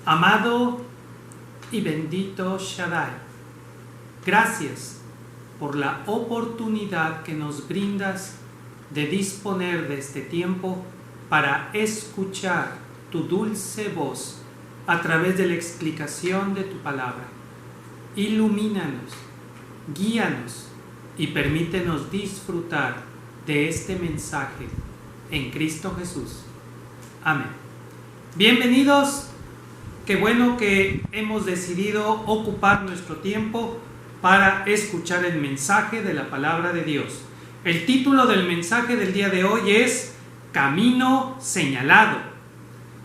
Amado y bendito Shaddai, gracias por la oportunidad que nos brindas de disponer de este tiempo para escuchar tu dulce voz a través de la explicación de tu palabra. Ilumínanos, guíanos y permítenos disfrutar de este mensaje en Cristo Jesús. Amén. Bienvenidos. Qué bueno que hemos decidido ocupar nuestro tiempo para escuchar el mensaje de la palabra de Dios. El título del mensaje del día de hoy es Camino Señalado.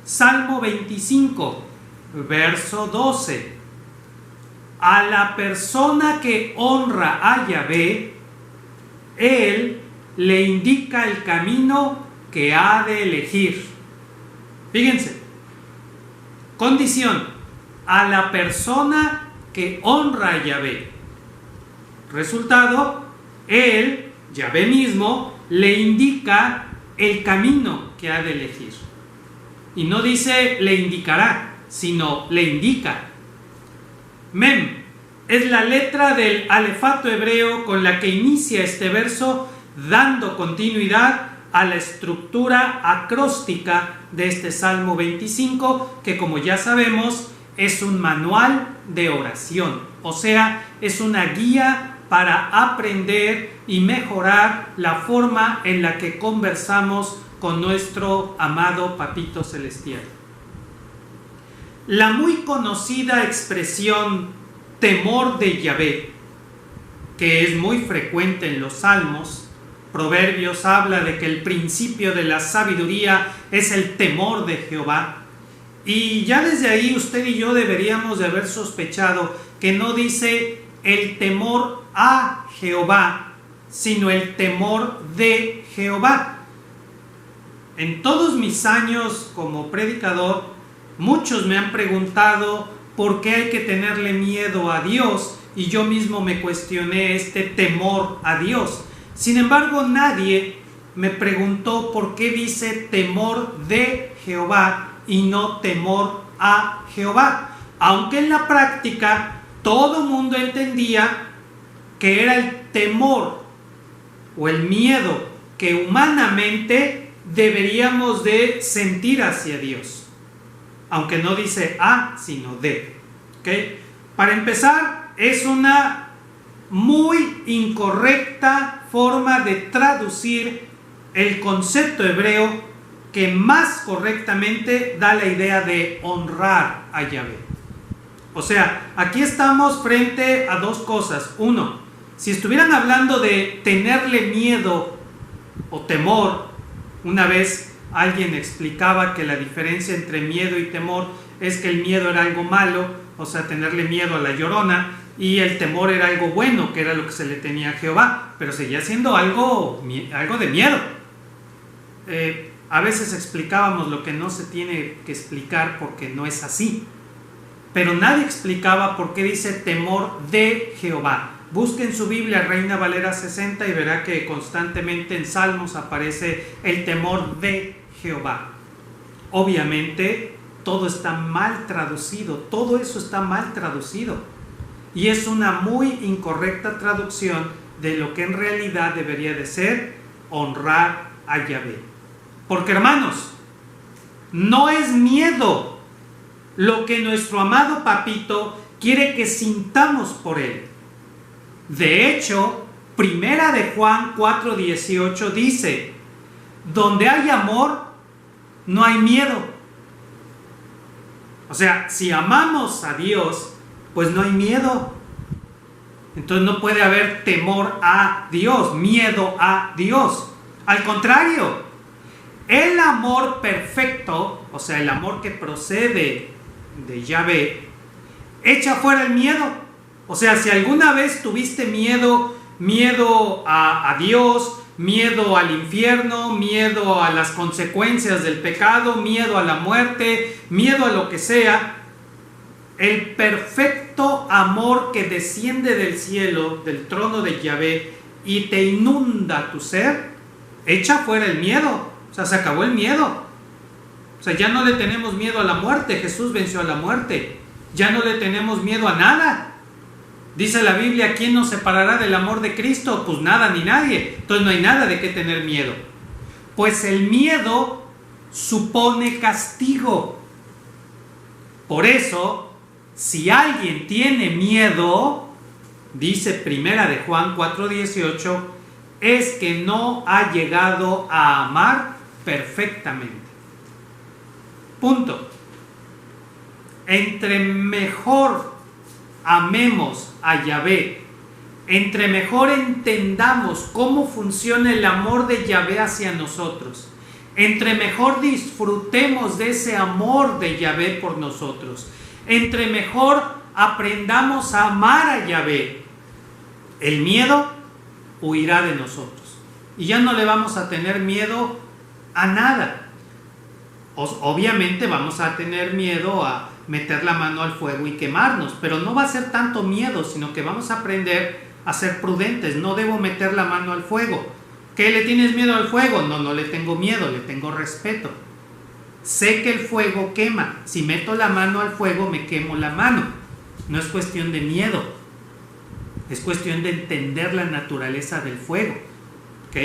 Salmo 25, verso 12. A la persona que honra a Yahvé, Él le indica el camino que ha de elegir. Fíjense. Condición: a la persona que honra a Yahvé. Resultado: Él, Yahvé mismo, le indica el camino que ha de elegir. Y no dice le indicará, sino le indica. Mem es la letra del alefato hebreo con la que inicia este verso, dando continuidad a la estructura acróstica de este Salmo 25, que como ya sabemos es un manual de oración, o sea, es una guía para aprender y mejorar la forma en la que conversamos con nuestro amado Papito Celestial. La muy conocida expresión temor de Yahvé, que es muy frecuente en los Salmos. Proverbios habla de que el principio de la sabiduría es el temor de Jehová. Y ya desde ahí usted y yo deberíamos de haber sospechado que no dice el temor a Jehová, sino el temor de Jehová. En todos mis años como predicador, muchos me han preguntado por qué hay que tenerle miedo a Dios, y yo mismo me cuestioné este temor a Dios. Sin embargo, nadie me preguntó por qué dice temor de Jehová y no temor a Jehová. Aunque en la práctica todo mundo entendía que era el temor o el miedo que humanamente deberíamos de sentir hacia Dios. Aunque no dice a, sino de. ¿Okay? Para empezar, es una muy incorrecta forma de traducir el concepto hebreo que más correctamente da la idea de honrar a Yahvé. O sea, aquí estamos frente a dos cosas. Uno, si estuvieran hablando de tenerle miedo o temor, una vez alguien explicaba que la diferencia entre miedo y temor es que el miedo era algo malo, o sea, tenerle miedo a la Llorona, y el temor era algo bueno, que era lo que se le tenía a Jehová, pero seguía siendo algo de miedo. A veces explicábamos lo que no se tiene que explicar porque no es así, pero nadie explicaba por qué dice temor de Jehová. Busque en su Biblia Reina Valera 60 y verá que constantemente en Salmos aparece el temor de Jehová. Obviamente todo está mal traducido, todo eso está mal traducido. Y es una muy incorrecta traducción de lo que en realidad debería de ser honrar a Yahvé. Porque, hermanos, no es miedo lo que nuestro amado Papito quiere que sintamos por Él. De hecho, Primera de Juan 4:18 dice: donde hay amor, no hay miedo. O sea, si amamos a Dios, pues no hay miedo. Entonces no puede haber temor a Dios, miedo a Dios. Al contrario, el amor perfecto, o sea, el amor que procede de Yahvé, echa fuera el miedo. O sea, si alguna vez tuviste miedo a Dios, miedo al infierno, miedo a las consecuencias del pecado, miedo a la muerte, miedo a lo que sea, el perfecto amor que desciende del cielo, del trono de Yahvé, y te inunda tu ser, echa fuera el miedo. O sea, se acabó el miedo. O sea, ya no le tenemos miedo a la muerte. Jesús venció a la muerte. Ya no le tenemos miedo a nada. Dice la Biblia, ¿quién nos separará del amor de Cristo? Pues nada ni nadie. Entonces no hay nada de qué tener miedo. Pues el miedo supone castigo. Por eso, si alguien tiene miedo, dice Primera de Juan 4:18, es que no ha llegado a amar perfectamente. Punto. Entre mejor amemos a Yahvé, entre mejor entendamos cómo funciona el amor de Yahvé hacia nosotros, entre mejor disfrutemos de ese amor de Yahvé por nosotros, entre mejor aprendamos a amar a Yahvé, el miedo huirá de nosotros y ya no le vamos a tener miedo a nada. Obviamente vamos a tener miedo a meter la mano al fuego y quemarnos, pero no va a ser tanto miedo, sino que vamos a aprender a ser prudentes. No debo meter la mano al fuego. ¿Qué, le tienes miedo al fuego? No, no le tengo miedo, le tengo respeto. Sé que el fuego quema. Si meto la mano al fuego, me quemo la mano. No es cuestión de miedo, es cuestión de entender la naturaleza del fuego. ¿Ok?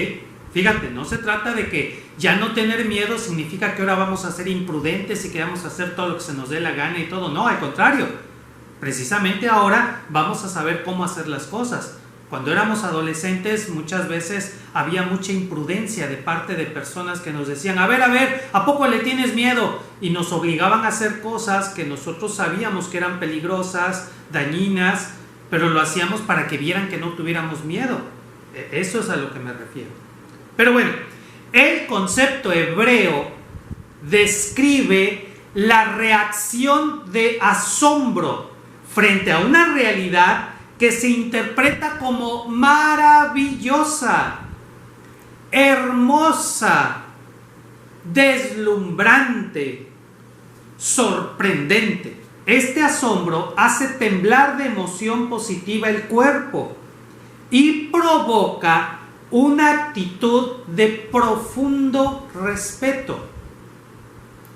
Fíjate, no se trata de que ya no tener miedo significa que ahora vamos a ser imprudentes y que vamos a hacer todo lo que se nos dé la gana y todo. No, al contrario. Precisamente ahora vamos a saber cómo hacer las cosas. Cuando éramos adolescentes, muchas veces había mucha imprudencia de parte de personas que nos decían, a ver, ¿a poco le tienes miedo? Y nos obligaban a hacer cosas que nosotros sabíamos que eran peligrosas, dañinas, pero lo hacíamos para que vieran que no tuviéramos miedo. Eso es a lo que me refiero. Pero bueno, el concepto hebreo describe la reacción de asombro frente a una realidad que se interpreta como maravillosa, hermosa, deslumbrante, sorprendente. Este asombro hace temblar de emoción positiva el cuerpo y provoca una actitud de profundo respeto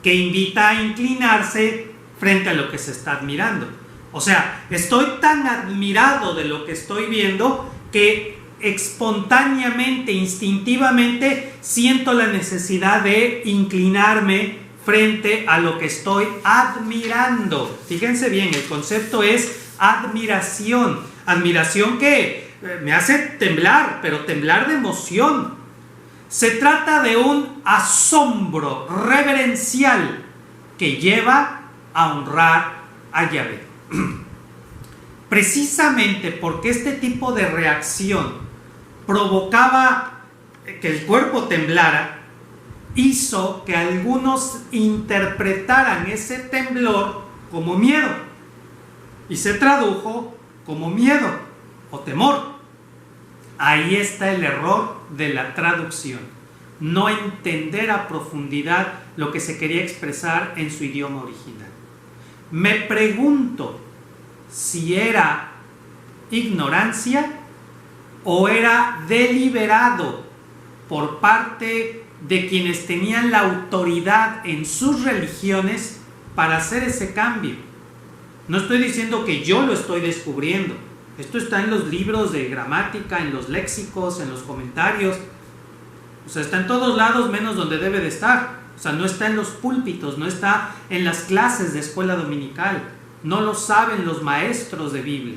que invita a inclinarse frente a lo que se está admirando. O sea, estoy tan admirado de lo que estoy viendo que espontáneamente, instintivamente, siento la necesidad de inclinarme frente a lo que estoy admirando. Fíjense bien, el concepto es admiración. Admiración que me hace temblar, pero temblar de emoción. Se trata de un asombro reverencial que lleva a honrar a Yahvé. Precisamente porque este tipo de reacción provocaba que el cuerpo temblara, hizo que algunos interpretaran ese temblor como miedo y se tradujo como miedo o temor. Ahí está el error de la traducción, no entender a profundidad lo que se quería expresar en su idioma original. Me pregunto si era ignorancia o era deliberado por parte de quienes tenían la autoridad en sus religiones para hacer ese cambio. No estoy diciendo que yo lo estoy descubriendo. Esto está en los libros de gramática, en los léxicos, en los comentarios. O sea, está en todos lados menos donde debe de estar. O sea, no está en los púlpitos, no está en las clases de escuela dominical. No lo saben los maestros de Biblia.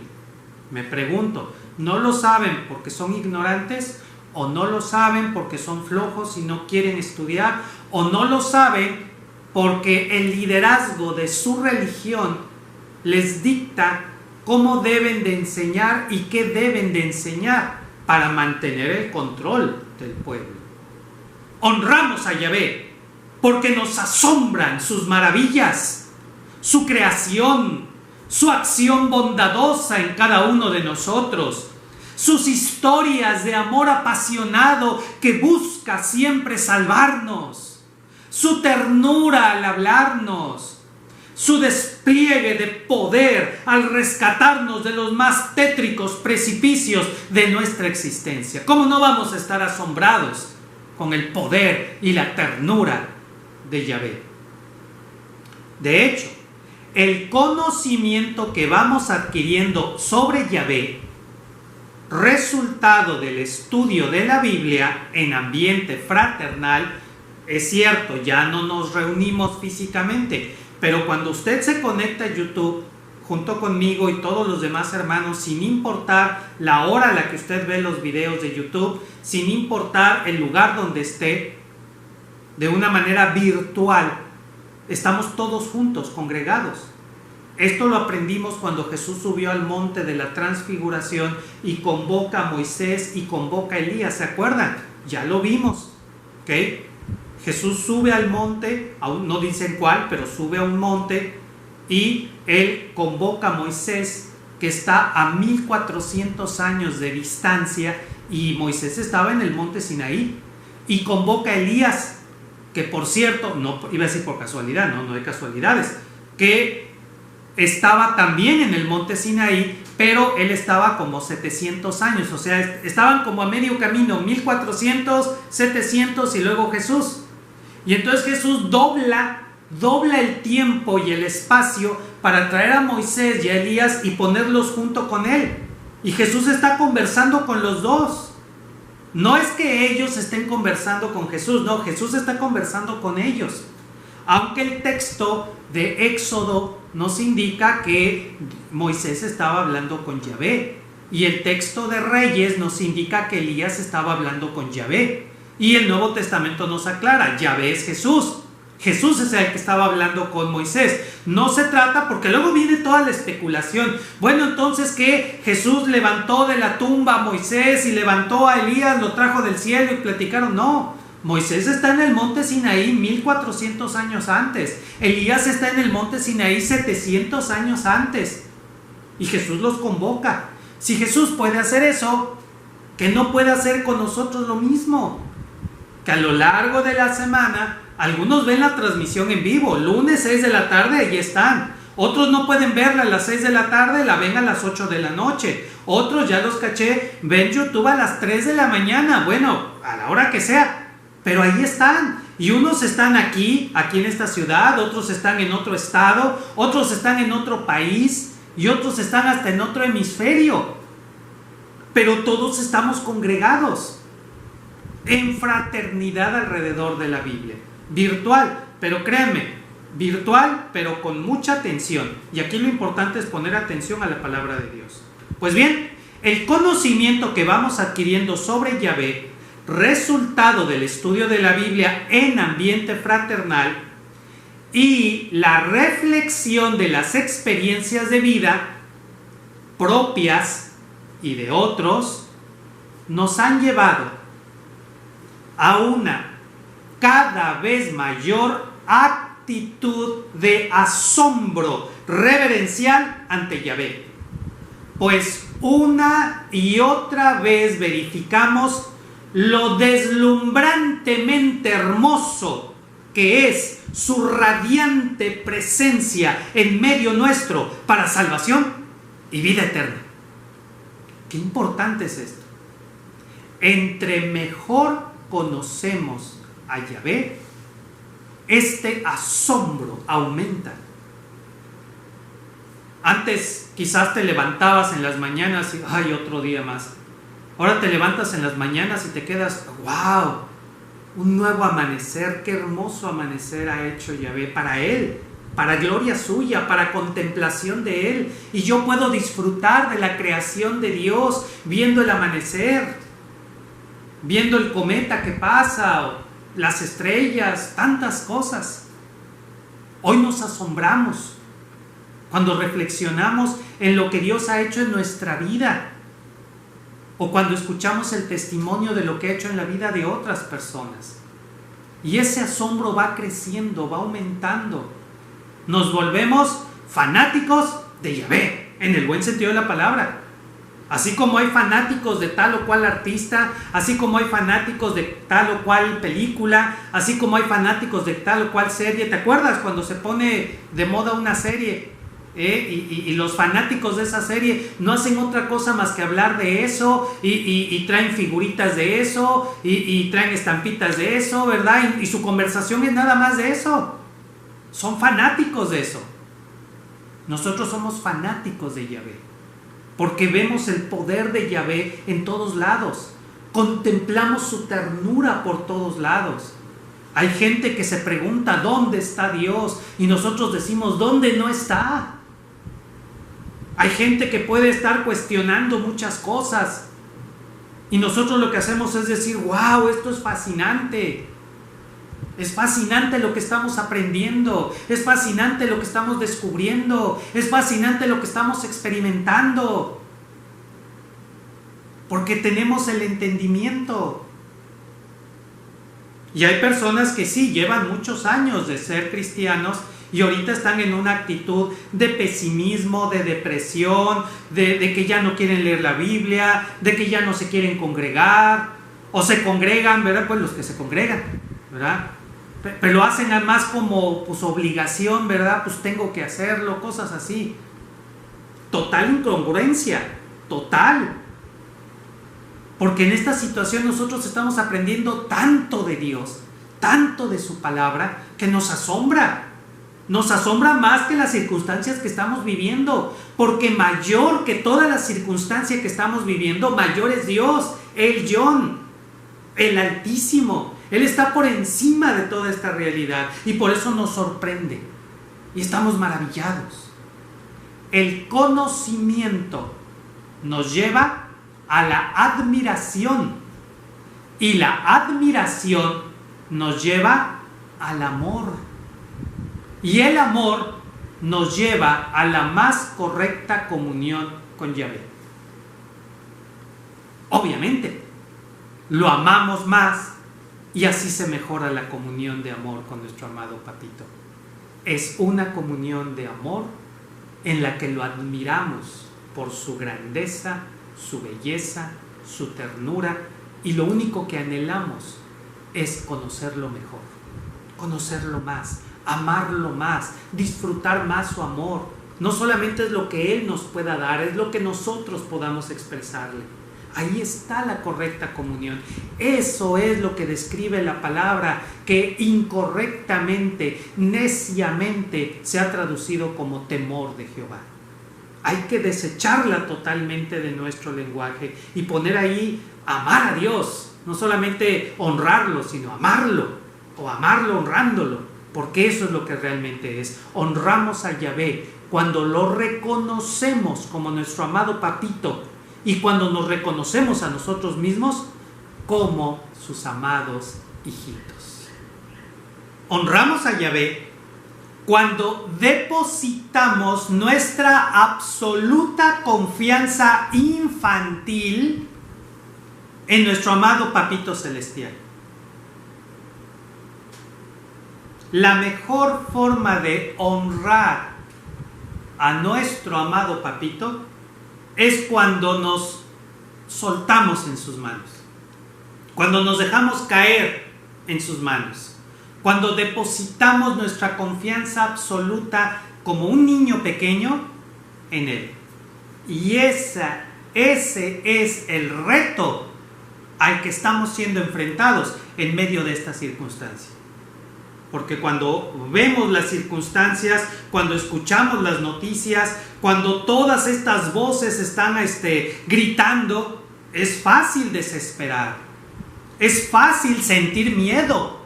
Me pregunto, ¿no lo saben porque son ignorantes? ¿O no lo saben porque son flojos y no quieren estudiar? ¿O no lo saben porque el liderazgo de su religión les dicta cómo deben de enseñar y qué deben de enseñar para mantener el control del pueblo? Honramos a Yahvé porque nos asombran sus maravillas, su creación, su acción bondadosa en cada uno de nosotros, sus historias de amor apasionado que busca siempre salvarnos, su ternura al hablarnos, su despliegue de poder al rescatarnos de los más tétricos precipicios de nuestra existencia. ¿Cómo no vamos a estar asombrados con el poder y la ternura de Yahvé? De hecho, el conocimiento que vamos adquiriendo sobre Yahvé, resultado del estudio de la Biblia en ambiente fraternal, es cierto, ya no nos reunimos físicamente, pero cuando usted se conecta a YouTube junto conmigo y todos los demás hermanos, sin importar la hora a la que usted ve los videos de YouTube, sin importar el lugar donde esté, de una manera virtual, estamos todos juntos, congregados. Esto lo aprendimos cuando Jesús subió al monte de la transfiguración y convoca a Moisés y convoca a Elías, ¿se acuerdan? Ya lo vimos, ¿ok? Jesús sube al monte, aún no dicen cuál, pero sube a un monte y él convoca a Moisés, que está a 1400 años de distancia, y Moisés estaba en el monte Sinaí, y convoca a Elías, que por cierto, no iba a decir por casualidad, no hay casualidades, que estaba también en el monte Sinaí, pero él estaba como 700 años, o sea, estaban como a medio camino, 1400, 700 y luego Jesús. Y entonces Jesús dobla el tiempo y el espacio para traer a Moisés y a Elías y ponerlos junto con él. Y Jesús está conversando con los dos. No es que ellos estén conversando con Jesús, no, Jesús está conversando con ellos. Aunque el texto de Éxodo nos indica que Moisés estaba hablando con Yahvé, y el texto de Reyes nos indica que Elías estaba hablando con Yahvé, y el Nuevo Testamento nos aclara, Yahvé es Jesús. Jesús es el que estaba hablando con Moisés. No se trata, porque luego viene toda la especulación. Bueno, entonces que Jesús levantó de la tumba a Moisés y levantó a Elías, lo trajo del cielo y platicaron. No, Moisés está en el monte Sinaí 1400 años antes. Elías está en el monte Sinaí 700 años antes. Y Jesús los convoca. Si Jesús puede hacer eso, ¿qué no puede hacer con nosotros lo mismo? Que a lo largo de la semana, algunos ven la transmisión en vivo, lunes 6 de la tarde, allí están. Otros no pueden verla a las 6 de la tarde, la ven a las 8 de la noche. Otros, ya los caché, ven YouTube a las 3 de la mañana, bueno, a la hora que sea. Pero ahí están. Y unos están aquí en esta ciudad, otros están en otro estado, otros están en otro país y otros están hasta en otro hemisferio. Pero todos estamos congregados en fraternidad alrededor de la Biblia. Virtual, pero créanme, virtual, pero con mucha atención. Y aquí lo importante es poner atención a la palabra de Dios. Pues bien, el conocimiento que vamos adquiriendo sobre Yahvé, resultado del estudio de la Biblia en ambiente fraternal, y la reflexión de las experiencias de vida propias y de otros, nos han llevado a una cada vez mayor actitud de asombro reverencial ante Yahvé. Pues una y otra vez verificamos lo deslumbrantemente hermoso que es su radiante presencia en medio nuestro para salvación y vida eterna. Qué importante es esto. Entre mejor conocemos a Yahvé, este asombro aumenta. Antes quizás te levantabas en las mañanas y ¡ay, otro día más! Ahora te levantas en las mañanas y te quedas ¡wow! Un nuevo amanecer, qué hermoso amanecer ha hecho Yahvé para él, para gloria suya, para contemplación de él. Y yo puedo disfrutar de la creación de Dios viendo el amanecer, viendo el cometa que pasa, o las estrellas, tantas cosas. Hoy nos asombramos cuando reflexionamos en lo que Dios ha hecho en nuestra vida, o cuando escuchamos el testimonio de lo que ha hecho en la vida de otras personas. Y ese asombro va creciendo, va aumentando. Nos volvemos fanáticos de Yahvé, en el buen sentido de la palabra. Así como hay fanáticos de tal o cual artista, así como hay fanáticos de tal o cual película, así como hay fanáticos de tal o cual serie. ¿Te acuerdas cuando se pone de moda una serie? Y los fanáticos de esa serie no hacen otra cosa más que hablar de eso, y traen figuritas de eso, y traen estampitas de eso, ¿verdad? Y su conversación es nada más de eso. son fanáticos de eso. Nosotros somos fanáticos de Yahvé, porque vemos el poder de Yahvé en todos lados. Contemplamos su ternura por todos lados. Hay gente que se pregunta ¿dónde está Dios? Y nosotros decimos ¿dónde no está? Hay gente que puede estar cuestionando muchas cosas y nosotros lo que hacemos es decir wow, esto es fascinante. Es fascinante lo que estamos aprendiendo, es fascinante lo que estamos descubriendo, es fascinante lo que estamos experimentando, porque tenemos el entendimiento. Y hay personas que sí, llevan muchos años de ser cristianos y ahorita están en una actitud de pesimismo, de depresión, de que ya no quieren leer la Biblia, de que ya no se quieren congregar, o se congregan, ¿verdad? Pues los que se congregan, ¿verdad? Pero lo hacen además como pues obligación, ¿verdad? Pues tengo que hacerlo, cosas así. Total incongruencia, total. Porque en esta situación nosotros estamos aprendiendo tanto de Dios, tanto de su palabra, que nos asombra. Nos asombra más que las circunstancias que estamos viviendo, porque mayor que todas las circunstancias que estamos viviendo, mayor es Dios, el Yon, el Altísimo. Él está por encima de toda esta realidad y por eso nos sorprende y estamos maravillados. El conocimiento nos lleva a la admiración y la admiración nos lleva al amor. Y el amor nos lleva a la más correcta comunión con Yahvé. Obviamente, lo amamos más y así se mejora la comunión de amor con nuestro amado Papito. Es una comunión de amor en la que lo admiramos por su grandeza, su belleza, su ternura, y lo único que anhelamos es conocerlo mejor, conocerlo más, amarlo más, disfrutar más su amor. No solamente es lo que Él nos pueda dar, es lo que nosotros podamos expresarle. Ahí está la correcta comunión. Eso es lo que describe la palabra que incorrectamente, neciamente se ha traducido como temor de Jehová. Hay que desecharla totalmente de nuestro lenguaje y poner ahí amar a Dios. No solamente honrarlo, sino amarlo, o amarlo honrándolo. Porque eso es lo que realmente es. Honramos a Yahvé cuando lo reconocemos como nuestro amado Papito y cuando nos reconocemos a nosotros mismos como sus amados hijitos. Honramos a Yahvé cuando depositamos nuestra absoluta confianza infantil en nuestro amado Papito Celestial. La mejor forma de honrar a nuestro amado Papito es cuando nos soltamos en sus manos, cuando nos dejamos caer en sus manos, cuando depositamos nuestra confianza absoluta como un niño pequeño en Él. Y ese es el reto al que estamos siendo enfrentados en medio de esta circunstancia. Porque cuando vemos las circunstancias, cuando escuchamos las noticias, cuando todas estas voces están gritando, es fácil desesperar, es fácil sentir miedo,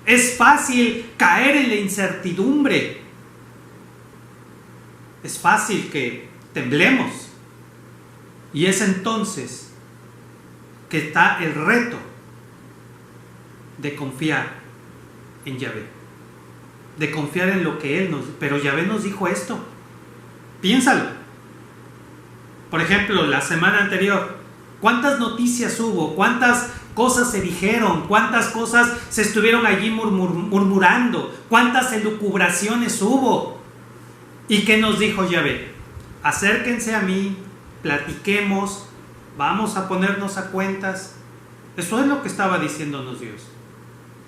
es fácil caer en la incertidumbre, es fácil que temblemos. Y es entonces que está el reto de confiar en Yahvé, de confiar en lo que Él nos... Pero Yahvé nos dijo esto, piénsalo. Por ejemplo, la semana anterior, ¿cuántas noticias hubo? ¿Cuántas cosas se dijeron? ¿Cuántas cosas se estuvieron allí murmurando? ¿Cuántas elucubraciones hubo? ¿Y qué nos dijo Yahvé? Acérquense a mí, platiquemos, vamos a ponernos a cuentas. Eso es lo que estaba diciéndonos Dios.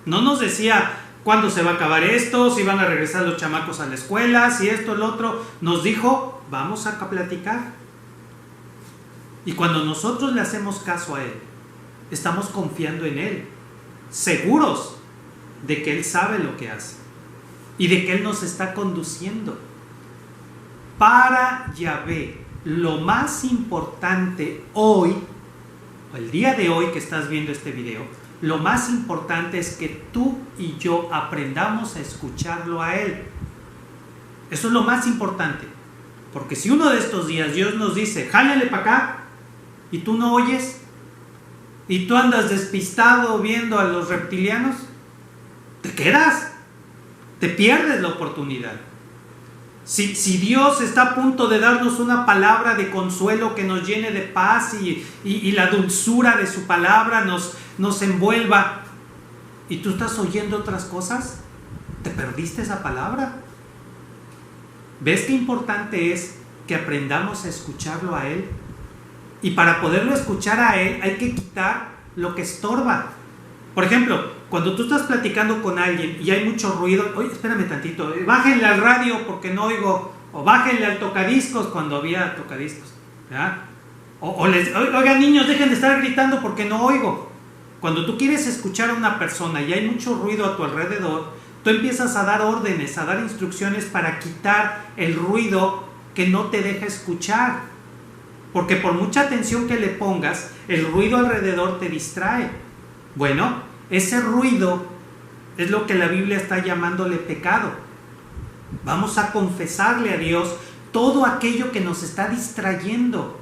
No nos decía cuándo se va a acabar esto, si van a regresar los chamacos a la escuela, si esto, el otro. Nos dijo, vamos a platicar. Y cuando nosotros le hacemos caso a Él, estamos confiando en Él, seguros de que Él sabe lo que hace y de que Él nos está conduciendo. Para Yahvé, lo más importante hoy, o el día de hoy que estás viendo este video, lo más importante es que tú y yo aprendamos a escucharlo a Él. Eso es lo más importante. Porque si uno de estos días Dios nos dice, jálale para acá, y tú no oyes, y tú andas despistado viendo a los reptilianos, te quedas, te pierdes la oportunidad. Si Dios está a punto de darnos una palabra de consuelo que nos llene de paz y la dulzura de su palabra nos envuelva, y tú estás oyendo otras cosas, te perdiste esa palabra. ¿Ves qué importante es que aprendamos a escucharlo a Él? Y para poderlo escuchar a Él hay que quitar lo que estorba. Por ejemplo, cuando tú estás platicando con alguien y hay mucho ruido, oye, espérame tantito, bájenle al radio porque no oigo, o bájenle al tocadiscos cuando había tocadiscos, ¿verdad? Oigan niños, dejen de estar gritando porque no oigo. Cuando tú quieres escuchar a una persona y hay mucho ruido a tu alrededor, tú empiezas a dar órdenes, a dar instrucciones para quitar el ruido que no te deja escuchar. Porque por mucha atención que le pongas, el ruido alrededor te distrae. Bueno, ese ruido es lo que la Biblia está llamándole pecado. Vamos a confesarle a Dios todo aquello que nos está distrayendo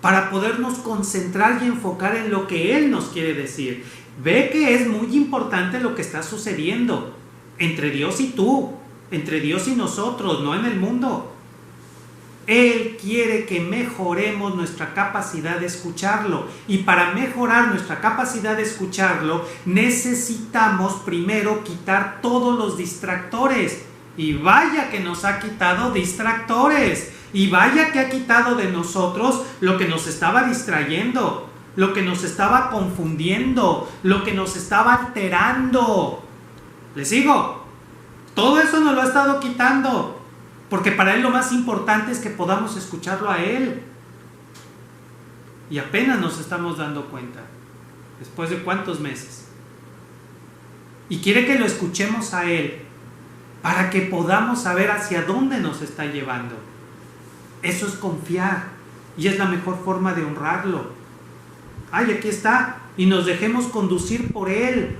para podernos concentrar y enfocar en lo que Él nos quiere decir. Ve que es muy importante lo que está sucediendo entre Dios y tú, entre Dios y nosotros, no en el mundo. Él quiere que mejoremos nuestra capacidad de escucharlo. Y para mejorar nuestra capacidad de escucharlo, necesitamos primero quitar todos los distractores. Y vaya que nos ha quitado distractores. Y vaya que ha quitado de nosotros lo que nos estaba distrayendo, lo que nos estaba confundiendo, lo que nos estaba alterando. ¿Les sigo? Todo eso nos lo ha estado quitando. Porque para Él lo más importante es que podamos escucharlo a Él. Y apenas nos estamos dando cuenta. ¿Después de cuántos meses? Y quiere que lo escuchemos a Él para que podamos saber hacia dónde nos está llevando. Eso es confiar. Y es la mejor forma de honrarlo. Ay, aquí está. Y nos dejemos conducir por Él,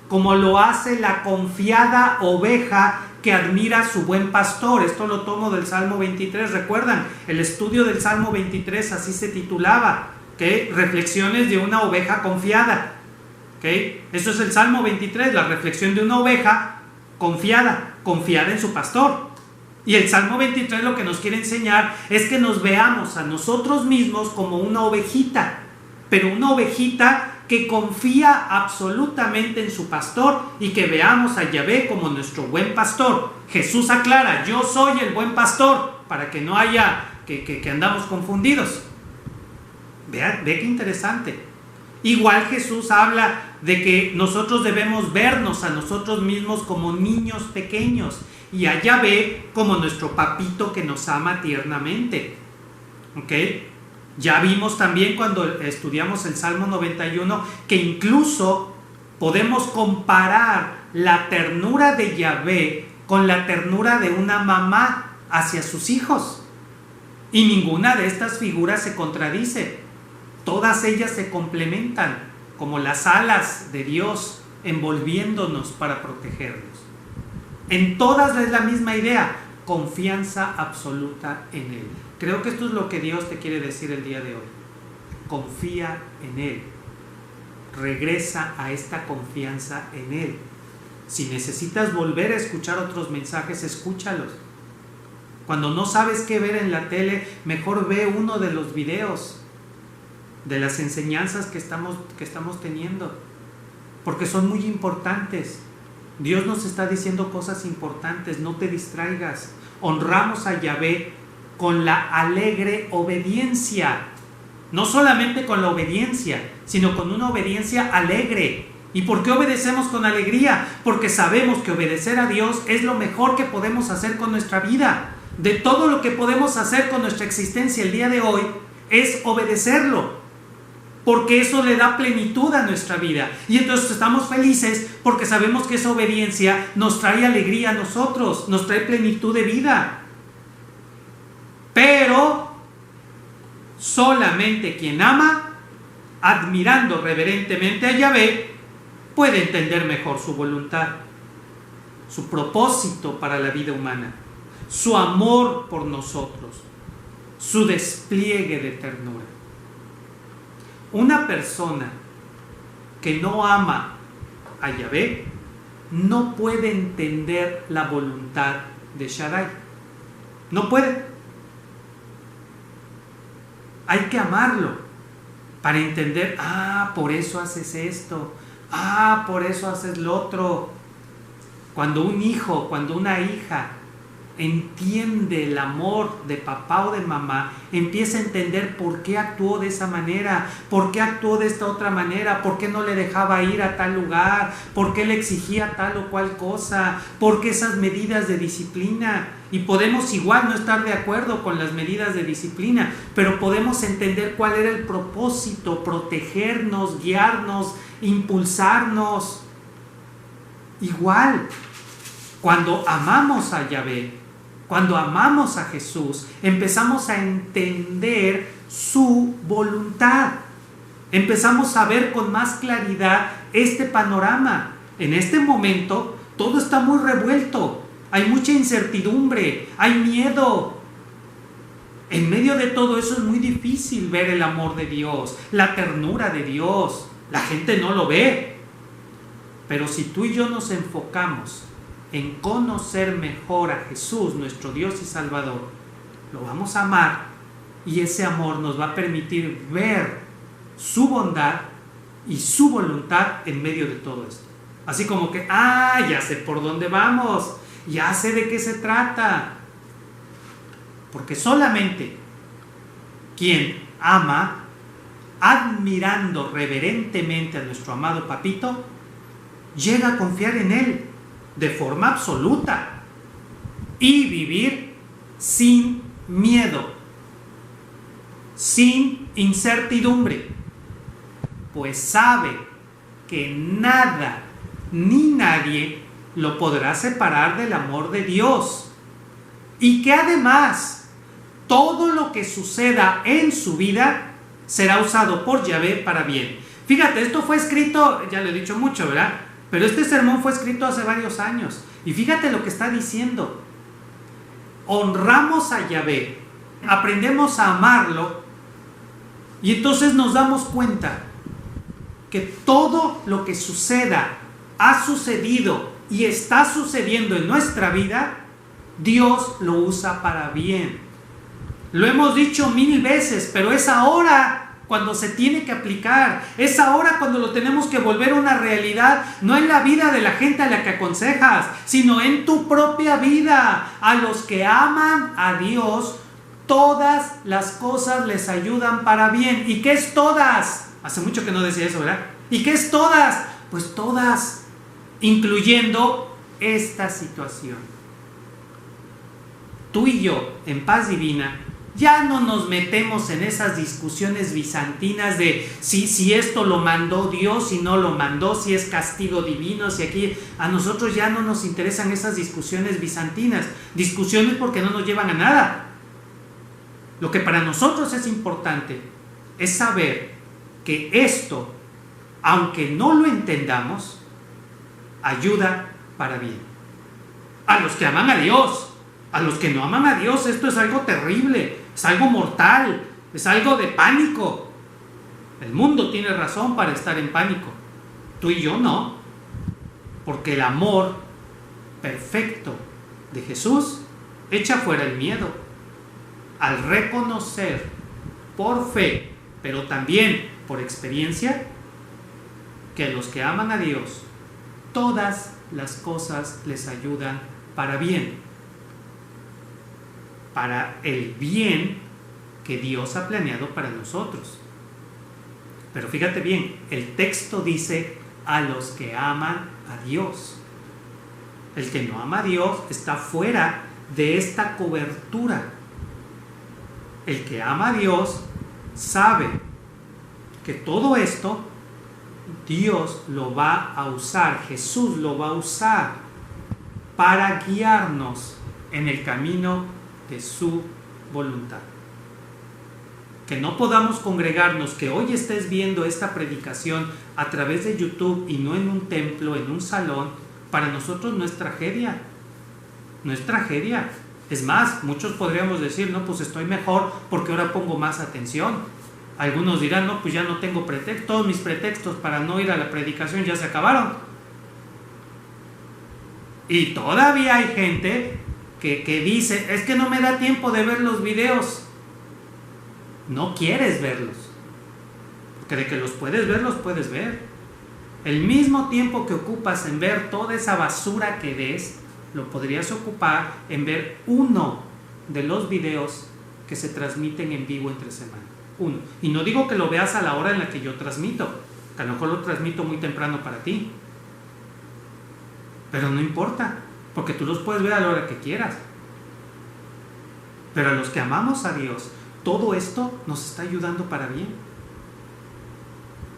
como lo hace la confiada oveja que admira a su buen pastor. Esto lo tomo del Salmo 23. ¿Recuerdan? El estudio del Salmo 23 así se titulaba, ¿okay? Reflexiones de una oveja confiada. ¿Okay? Eso es el Salmo 23, la reflexión de una oveja confiada en su pastor. Y el Salmo 23 lo que nos quiere enseñar es que nos veamos a nosotros mismos como una ovejita, pero una ovejita que confía absolutamente en su pastor, y que veamos a Yahvé como nuestro buen pastor. Jesús aclara, yo soy el buen pastor, para que no haya que andamos confundidos. Ve qué interesante. Igual Jesús habla de que nosotros debemos vernos a nosotros mismos como niños pequeños y a Yahvé como nuestro papito que nos ama tiernamente. ¿Ok? Ya vimos también cuando estudiamos el Salmo 91 que incluso podemos comparar la ternura de Yahvé con la ternura de una mamá hacia sus hijos. Y ninguna de estas figuras se contradice. Todas ellas se complementan como las alas de Dios envolviéndonos para protegernos. En todas es la misma idea, confianza absoluta en Él. Creo que esto es lo que Dios te quiere decir el día de hoy. Confía en Él. Regresa a esta confianza en Él. Si necesitas volver a escuchar otros mensajes, escúchalos. Cuando no sabes qué ver en la tele, mejor ve uno de los videos de las enseñanzas que estamos teniendo, porque son muy importantes. Dios nos está diciendo cosas importantes, no te distraigas. Honramos a Yahvé con la alegre obediencia, no solamente con la obediencia, sino con una obediencia alegre. ¿Y por qué obedecemos con alegría? Porque sabemos que obedecer a Dios es lo mejor que podemos hacer con nuestra vida. De todo lo que podemos hacer con nuestra existencia el día de hoy, es obedecerlo. porque eso le da plenitud a nuestra vida. Y entonces estamos felices porque sabemos que esa obediencia nos trae alegría a nosotros, nos trae plenitud de vida. Pero solamente quien ama, admirando reverentemente a Yahvé, puede entender mejor su voluntad, su propósito para la vida humana, su amor por nosotros, su despliegue de ternura. Una persona que no ama a Yahvé no puede entender la voluntad de Shaddai. No puede. Hay que amarlo para entender, por eso haces esto, por eso haces lo otro. Cuando un hijo, cuando una hija entiende el amor de papá o de mamá, empieza a entender por qué actuó de esa manera, por qué actuó de esta otra manera, por qué no le dejaba ir a tal lugar, por qué le exigía tal o cual cosa, por qué esas medidas de disciplina. Y podemos igual no estar de acuerdo con las medidas de disciplina, pero podemos entender cuál era el propósito: protegernos, guiarnos, impulsarnos. Igual, cuando amamos a Yahvé, cuando amamos a Jesús, empezamos a entender su voluntad. Empezamos a ver con más claridad este panorama. En este momento todo está muy revuelto. Hay mucha incertidumbre, hay miedo. En medio de todo eso es muy difícil ver el amor de Dios, la ternura de Dios. La gente no lo ve. Pero si tú y yo nos enfocamos en conocer mejor a Jesús, nuestro Dios y Salvador, lo vamos a amar, y ese amor nos va a permitir ver su bondad y su voluntad en medio de todo esto. Así como que, ya sé por dónde vamos, ya sé de qué se trata. Porque solamente quien ama, admirando reverentemente a nuestro amado papito, llega a confiar en él de forma absoluta y vivir sin miedo, sin incertidumbre, pues sabe que nada ni nadie lo podrá separar del amor de Dios, y que además todo lo que suceda en su vida será usado por Yahvé para bien. Fíjate, esto fue escrito, ya lo he dicho mucho, ¿verdad? Pero este sermón fue escrito hace varios años. Y fíjate lo que está diciendo. Honramos a Yahvé, aprendemos a amarlo, y entonces nos damos cuenta que todo lo que suceda, ha sucedido y está sucediendo en nuestra vida, Dios lo usa para bien. Lo hemos dicho 1000 veces, pero es ahora cuando se tiene que aplicar, es ahora cuando lo tenemos que volver una realidad, no en la vida de la gente a la que aconsejas, sino en tu propia vida. A los que aman a Dios, todas las cosas les ayudan para bien. ¿Y qué es todas? Hace mucho que no decía eso, ¿verdad? ¿Y qué es todas? Pues todas, incluyendo esta situación. Tú y yo, en Paz Divina, ya no nos metemos en esas discusiones bizantinas de si esto lo mandó Dios, si no lo mandó, si es castigo divino, si aquí. A nosotros ya no nos interesan esas discusiones bizantinas, discusiones porque no nos llevan a nada. Lo que para nosotros es importante es saber que esto, aunque no lo entendamos, ayuda para bien. A los que aman a Dios. A los que no aman a Dios, esto es algo terrible, es algo mortal, es algo de pánico. El mundo tiene razón para estar en pánico. Tú y yo no. Porque el amor perfecto de Jesús echa fuera el miedo. Al reconocer por fe, pero también por experiencia, que a los que aman a Dios, todas las cosas les ayudan para bien. Para el bien que Dios ha planeado para nosotros. Pero fíjate bien, el texto dice a los que aman a Dios. El que no ama a Dios está fuera de esta cobertura. El que ama a Dios sabe que todo esto Dios lo va a usar, Jesús lo va a usar para guiarnos en el camino de su voluntad. Que no podamos congregarnos, que hoy estés viendo esta predicación a través de YouTube y no en un templo, en un salón, para nosotros no es tragedia. No es tragedia. Es más, muchos podríamos decir, no, pues estoy mejor porque ahora pongo más atención. Algunos dirán, no, pues ya no tengo pretextos, todos mis pretextos para no ir a la predicación ya se acabaron. Y todavía hay gente que dice, es que no me da tiempo de ver los videos. No quieres verlos, porque de que los puedes ver. El mismo tiempo que ocupas en ver toda esa basura que ves, lo podrías ocupar en ver uno de los videos que se transmiten en vivo entre semana. Uno. Y no digo que lo veas a la hora en la que yo transmito, que a lo mejor lo transmito muy temprano para ti, pero no importa, porque tú los puedes ver a la hora que quieras. Pero a los que amamos a Dios, todo esto nos está ayudando para bien.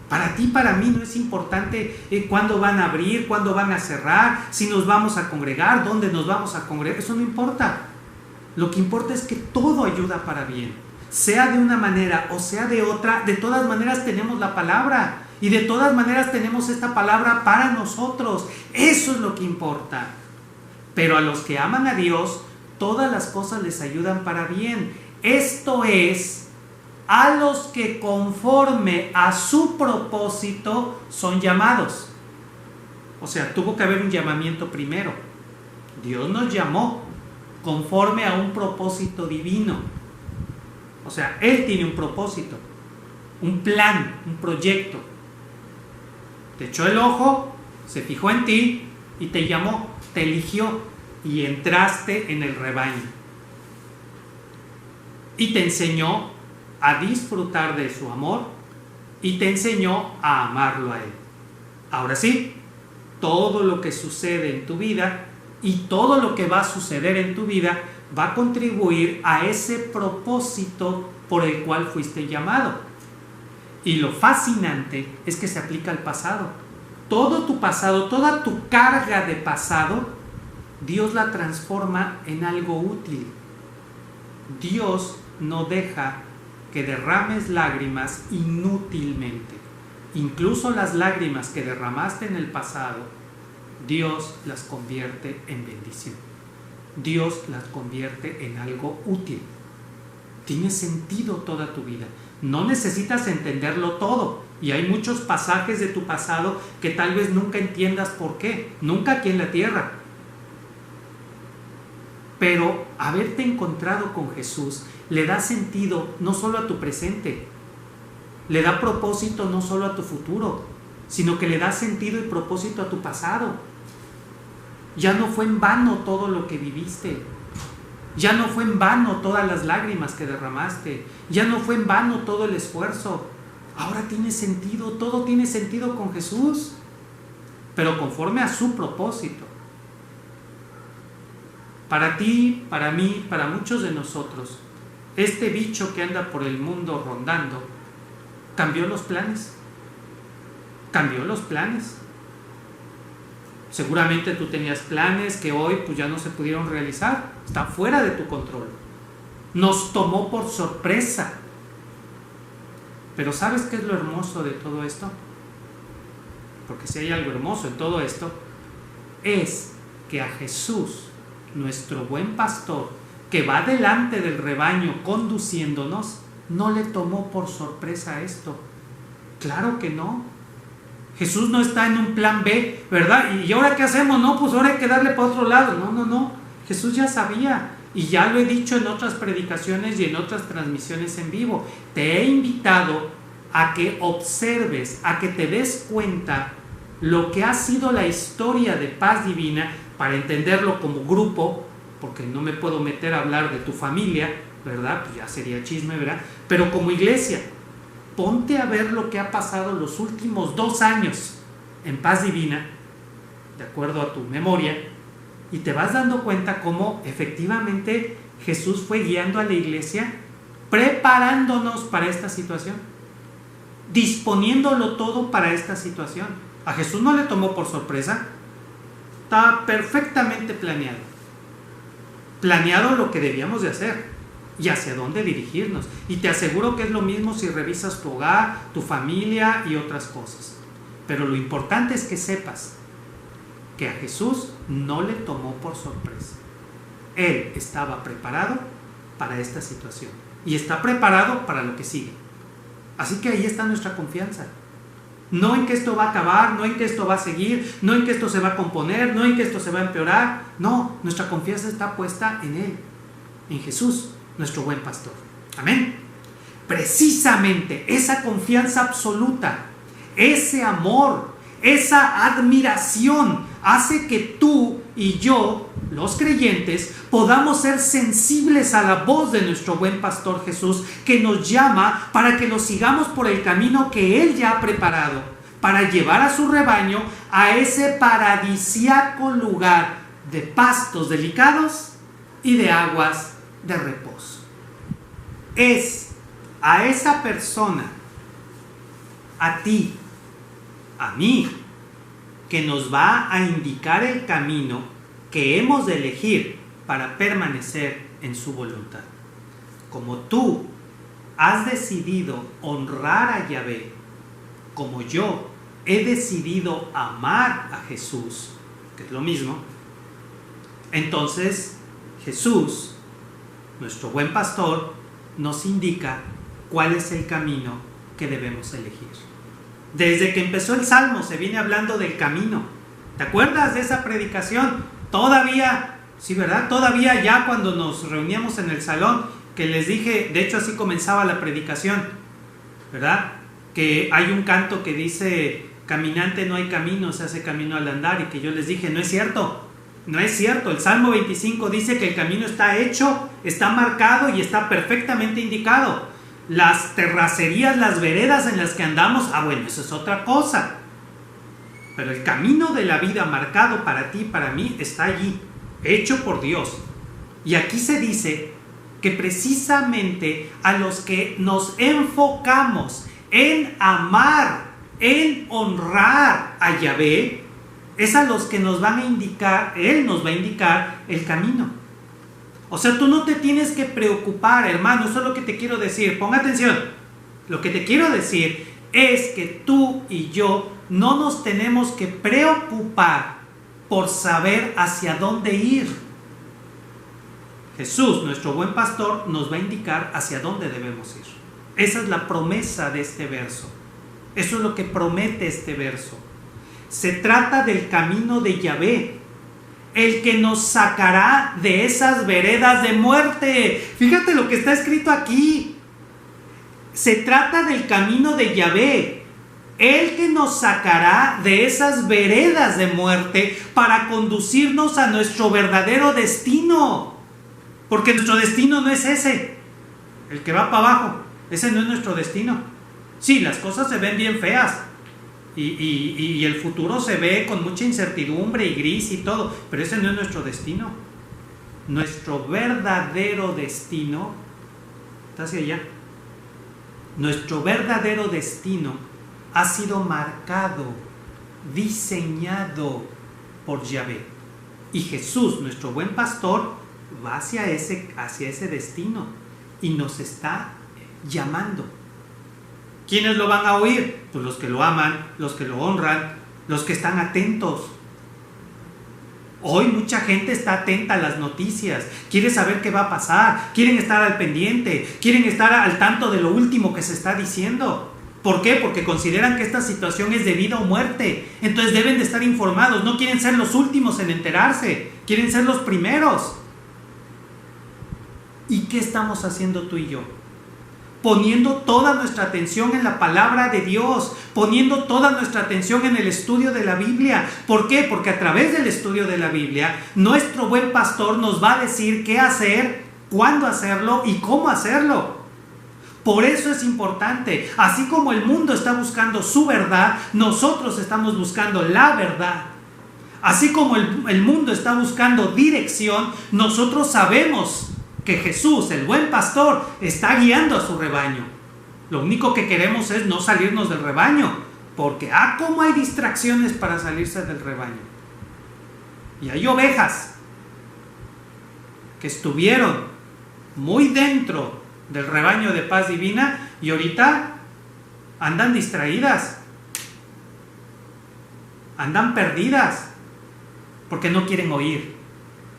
Para ti, para mí no es importante cuándo van a abrir, cuándo van a cerrar, si nos vamos a congregar, dónde nos vamos a congregar, eso no importa. Lo que importa es que todo ayuda para bien, sea de una manera o sea de otra. De todas maneras tenemos la palabra y de todas maneras tenemos esta palabra para nosotros. Eso es lo que importa. Pero a los que aman a Dios, todas las cosas les ayudan para bien. Esto es, a los que conforme a su propósito son llamados. O sea, tuvo que haber un llamamiento primero. Dios nos llamó conforme a un propósito divino. O sea, Él tiene un propósito, un plan, un proyecto. Te echó el ojo, se fijó en ti y te llamó, te eligió y entraste en el rebaño. Y te enseñó a disfrutar de su amor y te enseñó a amarlo a Él. Ahora sí, todo lo que sucede en tu vida y todo lo que va a suceder en tu vida va a contribuir a ese propósito por el cual fuiste llamado. Y lo fascinante es que se aplica al pasado. Todo tu pasado, toda tu carga de pasado, Dios la transforma en algo útil. Dios no deja que derrames lágrimas inútilmente. Incluso las lágrimas que derramaste en el pasado, Dios las convierte en bendición. Dios las convierte en algo útil. Tiene sentido toda tu vida. No necesitas entenderlo todo. Y hay muchos pasajes de tu pasado que tal vez nunca entiendas por qué. Nunca aquí en la tierra. Pero haberte encontrado con Jesús le da sentido no solo a tu presente, le da propósito no solo a tu futuro, sino que le da sentido y propósito a tu pasado. Ya no fue en vano todo lo que viviste, ya no fue en vano todas las lágrimas que derramaste, ya no fue en vano todo el esfuerzo. Ahora tiene sentido, todo tiene sentido con Jesús, pero conforme a su propósito. Para ti, para mí, para muchos de nosotros, este bicho que anda por el mundo rondando cambió los planes. Cambió los planes. Seguramente tú tenías planes que hoy pues ya no se pudieron realizar. Está fuera de tu control. Nos tomó por sorpresa. Pero ¿sabes qué es lo hermoso de todo esto? Porque si hay algo hermoso en todo esto, es que a Jesús, nuestro buen pastor, que va delante del rebaño conduciéndonos, no le tomó por sorpresa esto. Claro que no. Jesús no está en un plan B, ¿verdad? ¿Y ahora qué hacemos? No, pues ahora hay que darle para otro lado. No. Jesús ya sabía. Y ya lo he dicho en otras predicaciones y en otras transmisiones en vivo. Te he invitado a que observes, a que te des cuenta lo que ha sido la historia de Paz Divina, para entenderlo como grupo, porque no me puedo meter a hablar de tu familia, ¿verdad? Pues ya sería chisme, ¿verdad? Pero como iglesia, ponte a ver lo que ha pasado los últimos 2 años en Paz Divina, de acuerdo a tu memoria, y te vas dando cuenta cómo efectivamente Jesús fue guiando a la iglesia, preparándonos para esta situación. disponiéndolo todo para esta situación. A Jesús no le tomó por sorpresa. Estaba perfectamente planeado. Planeado lo que debíamos de hacer y hacia dónde dirigirnos. Y te aseguro que es lo mismo si revisas tu hogar, tu familia y otras cosas. Pero lo importante es que sepas que a Jesús no le tomó por sorpresa. Él estaba preparado para esta situación y está preparado para lo que sigue. Así que ahí está nuestra confianza. No en que esto va a acabar, no en que esto va a seguir, no en que esto se va a componer, no en que esto se va a empeorar. No, nuestra confianza está puesta en Él, en Jesús, nuestro buen pastor. Amén. Precisamente esa confianza absoluta, ese amor, esa admiración hace que tú y yo, los creyentes, podamos ser sensibles a la voz de nuestro buen pastor Jesús, que nos llama para que lo sigamos por el camino que Él ya ha preparado, para llevar a su rebaño a ese paradisíaco lugar de pastos delicados y de aguas de reposo. Es a esa persona, a ti, a mí, que nos va a indicar el camino que hemos de elegir para permanecer en su voluntad. Como tú has decidido honrar a Yahvé, como yo he decidido amar a Jesús, que es lo mismo, entonces Jesús, nuestro buen pastor, nos indica cuál es el camino que debemos elegir. Desde que empezó el Salmo se viene hablando del camino. ¿Te acuerdas de esa predicación? Todavía, sí, ¿verdad? Todavía ya cuando nos reuníamos en el salón, que les dije, de hecho así comenzaba la predicación, ¿verdad? Que hay un canto que dice, caminante no hay camino, se hace camino al andar, y que yo les dije, no es cierto, no es cierto. El Salmo 25 dice que el camino está hecho, está marcado y está perfectamente indicado. Las terracerías, las veredas en las que andamos, bueno, eso es otra cosa. Pero el camino de la vida marcado para ti y para mí está allí, hecho por Dios. Y aquí se dice que precisamente a los que nos enfocamos en amar, en honrar a Yahvé, es a los que nos van a indicar, Él nos va a indicar el camino. O sea, tú no te tienes que preocupar, hermano, eso es lo que te quiero decir. Ponga atención. Lo que te quiero decir es que tú y yo no nos tenemos que preocupar por saber hacia dónde ir. Jesús, nuestro buen pastor, nos va a indicar hacia dónde debemos ir. Esa es la promesa de este verso. Eso es lo que promete este verso. Se trata del camino de Yahvé, el que nos sacará de esas veredas de muerte. Fíjate lo que está escrito aquí. Se trata del camino de Yahvé, el que nos sacará de esas veredas de muerte para conducirnos a nuestro verdadero destino. Porque nuestro destino no es ese, el que va para abajo. Ese no es nuestro destino. Sí, las cosas se ven bien feas. Y el futuro se ve con mucha incertidumbre y gris y todo, pero ese no es nuestro destino. Nuestro verdadero destino está hacia allá. Nuestro verdadero destino ha sido marcado, diseñado por Yahvé. Y Jesús, nuestro buen pastor, va hacia ese destino y nos está llamando. ¿Quiénes lo van a oír? Pues los que lo aman, los que lo honran, los que están atentos. Hoy mucha gente está atenta a las noticias, quiere saber qué va a pasar, quieren estar al pendiente, quieren estar al tanto de lo último que se está diciendo. ¿Por qué? Porque consideran que esta situación es de vida o muerte. Entonces deben de estar informados, no quieren ser los últimos en enterarse, quieren ser los primeros. ¿Y qué estamos haciendo tú y yo? Poniendo toda nuestra atención en la palabra de Dios, poniendo toda nuestra atención en el estudio de la Biblia. ¿Por qué? Porque a través del estudio de la Biblia, nuestro buen pastor nos va a decir qué hacer, cuándo hacerlo y cómo hacerlo. Por eso es importante, así como el mundo está buscando su verdad, nosotros estamos buscando la verdad. Así como el mundo está buscando dirección, nosotros sabemos que Jesús, el buen pastor, está guiando a su rebaño. Lo único que queremos es no salirnos del rebaño, porque cómo hay distracciones para salirse del rebaño. Y hay ovejas que estuvieron muy dentro del rebaño de paz divina y ahorita andan distraídas, andan perdidas, porque no quieren oír.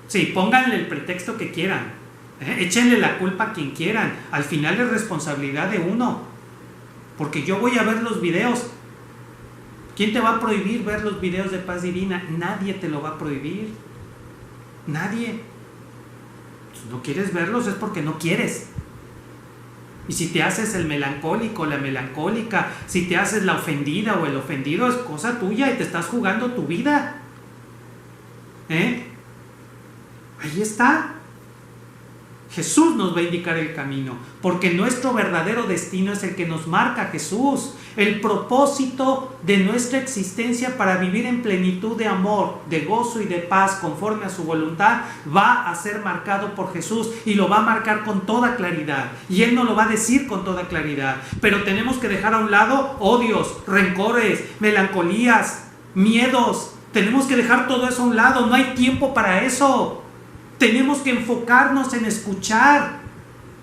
Sí, pónganle el pretexto que quieran, échenle la culpa a quien quieran, al final es responsabilidad de uno, porque yo voy a ver los videos. ¿Quién te va a prohibir ver los videos de paz divina? Nadie te lo va a prohibir, nadie. Si no quieres verlos es porque no quieres. Y si te haces el melancólico, la melancólica, si te haces la ofendida o el ofendido, es cosa tuya y te estás jugando tu vida. Ahí está. Jesús nos va a indicar el camino, porque nuestro verdadero destino es el que nos marca Jesús. El propósito de nuestra existencia para vivir en plenitud de amor, de gozo y de paz conforme a su voluntad va a ser marcado por Jesús y lo va a marcar con toda claridad. Y Él nos lo va a decir con toda claridad. Pero tenemos que dejar a un lado odios, rencores, melancolías, miedos. Tenemos que dejar todo eso a un lado. No hay tiempo para eso. Tenemos que enfocarnos en escuchar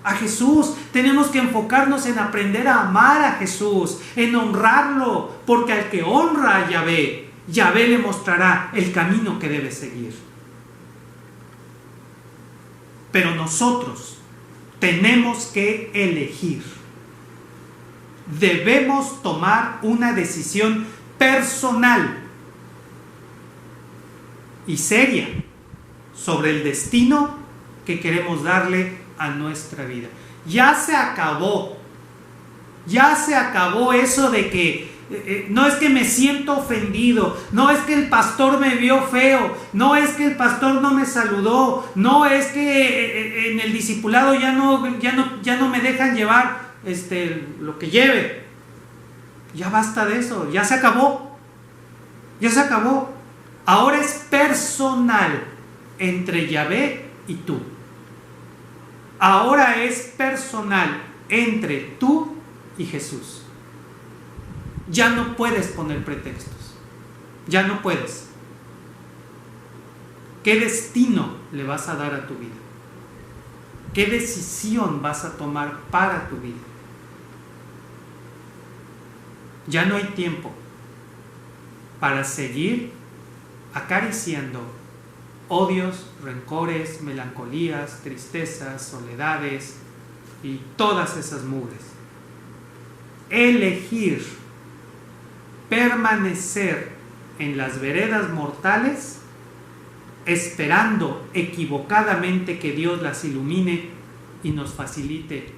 a Jesús. Tenemos que enfocarnos en aprender a amar a Jesús, en honrarlo, porque al que honra a Yahvé, Yahvé le mostrará el camino que debe seguir. Pero nosotros tenemos que elegir. Debemos tomar una decisión personal y seria sobre el destino que queremos darle a nuestra vida. Ya se acabó eso de que no es que me siento ofendido, no es que el pastor me vio feo, no es que el pastor no me saludó, no es que en el discipulado ya no me dejan llevar lo que lleve. Ya basta de eso, ya se acabó. Ahora es personal entre Yahvé y tú. Ahora es personal entre tú y Jesús. Ya no puedes poner pretextos. Ya no puedes. ¿Qué destino le vas a dar a tu vida? ¿Qué decisión vas a tomar para tu vida? Ya no hay tiempo para seguir acariciando odios, rencores, melancolías, tristezas, soledades y todas esas mugres. Elegir permanecer en las veredas mortales, esperando equivocadamente que Dios las ilumine y nos facilite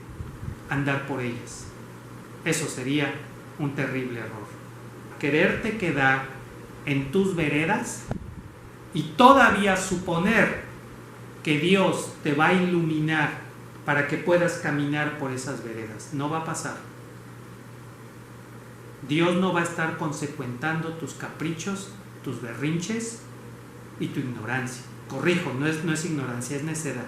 andar por ellas. Eso sería un terrible error. Quererte quedar en tus veredas y todavía suponer que Dios te va a iluminar para que puedas caminar por esas veredas. No va a pasar. Dios no va a estar consecuentando tus caprichos, tus berrinches y tu ignorancia. Corrijo, no es ignorancia, es necedad.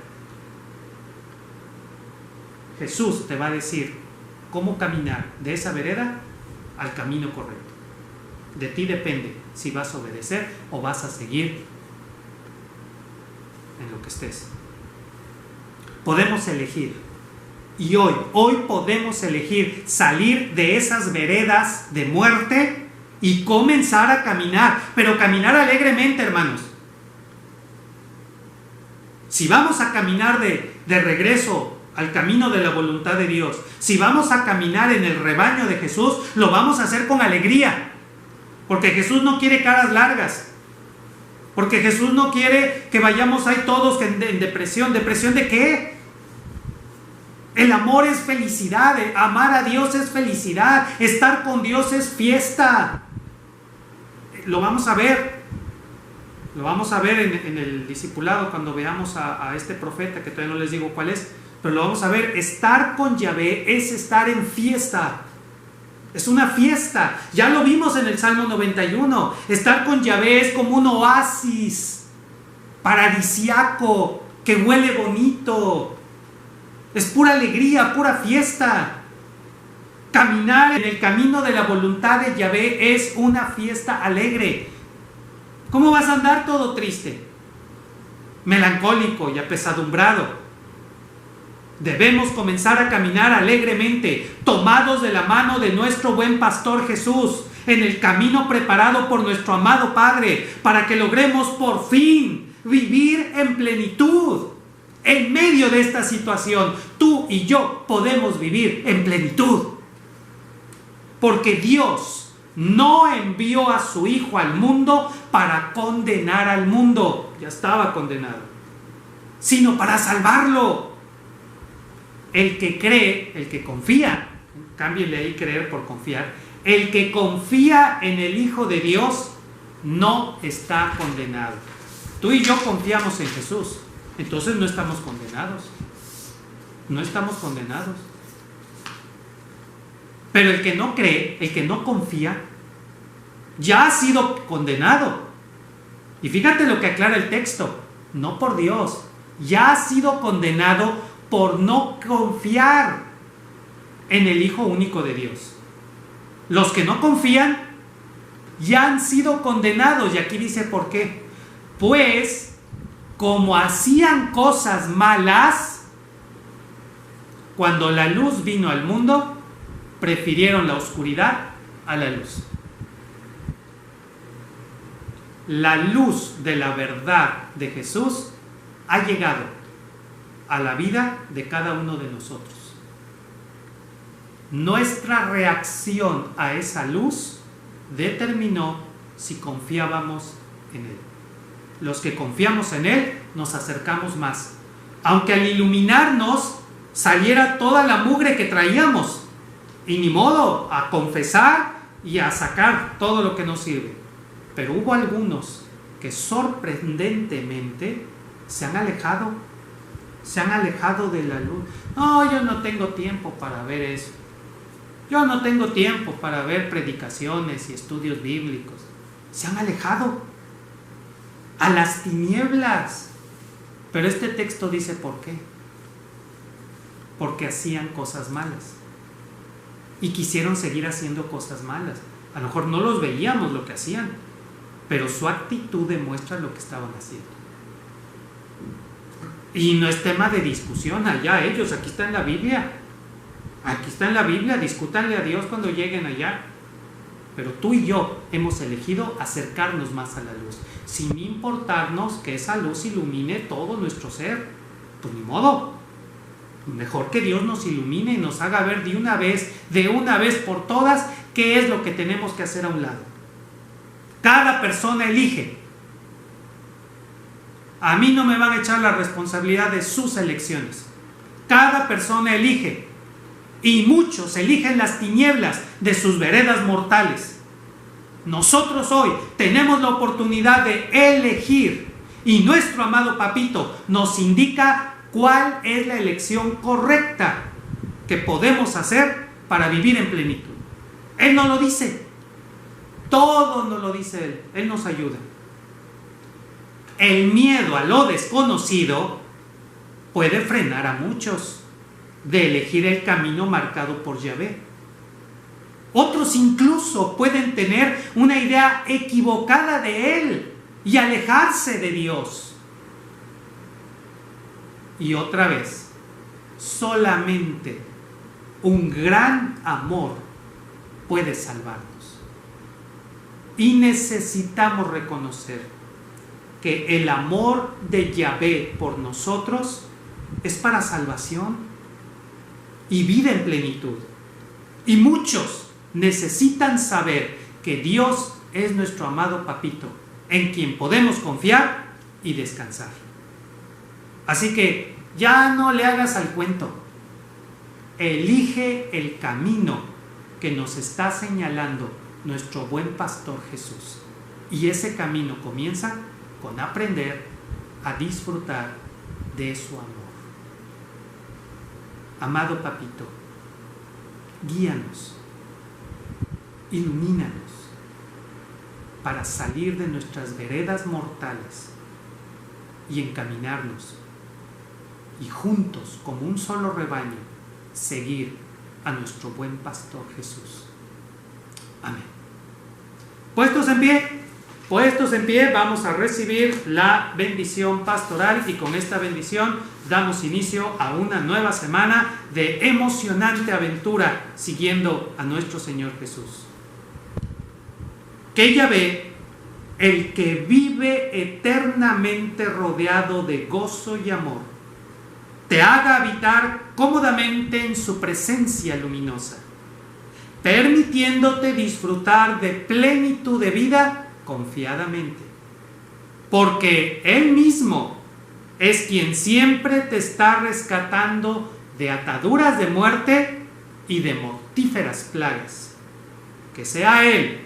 Jesús te va a decir cómo caminar de esa vereda al camino correcto. De ti depende si vas a obedecer o vas a seguir en lo que estés. Podemos elegir. Y hoy podemos elegir salir de esas veredas de muerte y comenzar a caminar, pero caminar alegremente, hermanos. Si vamos a caminar de regreso al camino de la voluntad de Dios, si vamos a caminar en el rebaño de Jesús, lo vamos a hacer con alegría, porque Jesús no quiere caras largas, porque Jesús no quiere que vayamos ahí todos en depresión. ¿Depresión de qué? El amor es felicidad, amar a Dios es felicidad, estar con Dios es fiesta. Lo vamos a ver en el discipulado cuando veamos a este profeta, que todavía no les digo cuál es, pero lo vamos a ver. Estar con Yahvé es estar en fiesta. Es una fiesta. Ya lo vimos en el Salmo 91. Estar con Yahvé es como un oasis paradisiaco que huele bonito. Es pura alegría, pura fiesta. Caminar en el camino de la voluntad de Yahvé es una fiesta alegre. ¿Cómo vas a andar todo triste, melancólico y apesadumbrado? Debemos comenzar a caminar alegremente, tomados de la mano de nuestro buen pastor Jesús, en el camino preparado por nuestro amado Padre, para que logremos por fin vivir en plenitud. En medio de esta situación, tú y yo podemos vivir en plenitud. Porque Dios no envió a su Hijo al mundo para condenar al mundo, ya estaba condenado, sino para salvarlo. El que cree, el que confía, cámbienle ahí creer por confiar, el que confía en el Hijo de Dios no está condenado. Tú y yo confiamos en Jesús, entonces no estamos condenados. No estamos condenados. Pero el que no cree, el que no confía, ya ha sido condenado. Y fíjate lo que aclara el texto, no por Dios, ya ha sido condenado por no confiar en el Hijo único de Dios. Los que no confían ya han sido condenados, y aquí dice por qué. Pues, como hacían cosas malas, cuando la luz vino al mundo, prefirieron la oscuridad a la luz. La luz de la verdad de Jesús ha llegado a la vida de cada uno de nosotros. Nuestra reacción a esa luz determinó si confiábamos en Él. Los que confiamos en Él nos acercamos más, aunque al iluminarnos saliera toda la mugre que traíamos, y ni modo, a confesar y a sacar todo lo que nos sirve. Pero hubo algunos que sorprendentemente se han alejado de la luz. No, yo no tengo tiempo para ver eso. Yo no tengo tiempo para ver predicaciones y estudios bíblicos. Se han alejado a las tinieblas. Pero este texto dice ¿por qué? Porque hacían cosas malas y quisieron seguir haciendo cosas malas. A lo mejor no los veíamos lo que hacían, pero su actitud demuestra lo que estaban haciendo. Y no es tema de discusión allá ellos, aquí está en la Biblia. Aquí está en la Biblia, discútanle a Dios cuando lleguen allá. Pero tú y yo hemos elegido acercarnos más a la luz, sin importarnos que esa luz ilumine todo nuestro ser. Pues ni modo. Mejor que Dios nos ilumine y nos haga ver de una vez por todas, qué es lo que tenemos que hacer a un lado. Cada persona elige. A mí no me van a echar la responsabilidad de sus elecciones. Cada persona elige. Y muchos eligen las tinieblas de sus veredas mortales. Nosotros hoy tenemos la oportunidad de elegir. Y nuestro amado Papito nos indica cuál es la elección correcta que podemos hacer para vivir en plenitud. Él nos lo dice. Todo nos lo dice Él. Él nos ayuda. El miedo a lo desconocido puede frenar a muchos de elegir el camino marcado por Yahvé. Otros incluso pueden tener una idea equivocada de Él y alejarse de Dios. Y otra vez, solamente un gran amor puede salvarnos. Y necesitamos reconocer que el amor de Yahvé por nosotros es para salvación y vida en plenitud. Y muchos necesitan saber que Dios es nuestro amado Papito, en quien podemos confiar y descansar. Así que ya no le hagas al cuento. Elige el camino que nos está señalando nuestro buen pastor Jesús. Y ese camino comienza con aprender a disfrutar de su amor. Amado Papito, guíanos, ilumínanos para salir de nuestras veredas mortales y encaminarnos y juntos, como un solo rebaño, seguir a nuestro buen pastor Jesús. Amén. Puestos en pie, vamos a recibir la bendición pastoral y con esta bendición damos inicio a una nueva semana de emocionante aventura siguiendo a nuestro Señor Jesús. Que Yahvé, el que vive eternamente rodeado de gozo y amor, te haga habitar cómodamente en su presencia luminosa, permitiéndote disfrutar de plenitud de vida confiadamente, porque Él mismo es quien siempre te está rescatando de ataduras de muerte y de mortíferas plagas. Que sea Él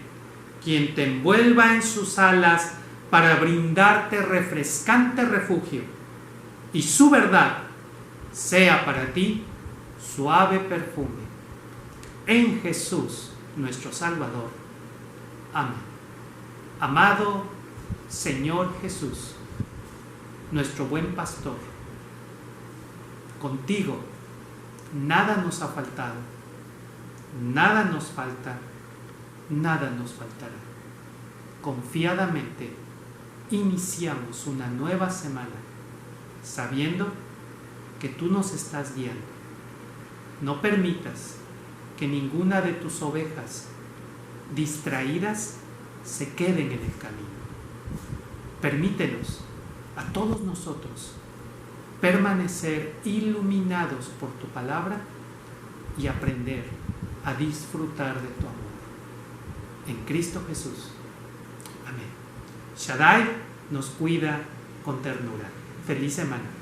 quien te envuelva en sus alas para brindarte refrescante refugio, y su verdad sea para ti suave perfume. En Jesús, nuestro Salvador. Amén. Amado Señor Jesús, nuestro buen pastor, contigo nada nos ha faltado, nada nos falta, nada nos faltará. Confiadamente iniciamos una nueva semana, sabiendo que tú nos estás guiando. No permitas que ninguna de tus ovejas distraídas se queden en el camino. Permítenos a todos nosotros permanecer iluminados por tu palabra y aprender a disfrutar de tu amor. En Cristo Jesús. Amén. Shaddai nos cuida con ternura. Feliz semana.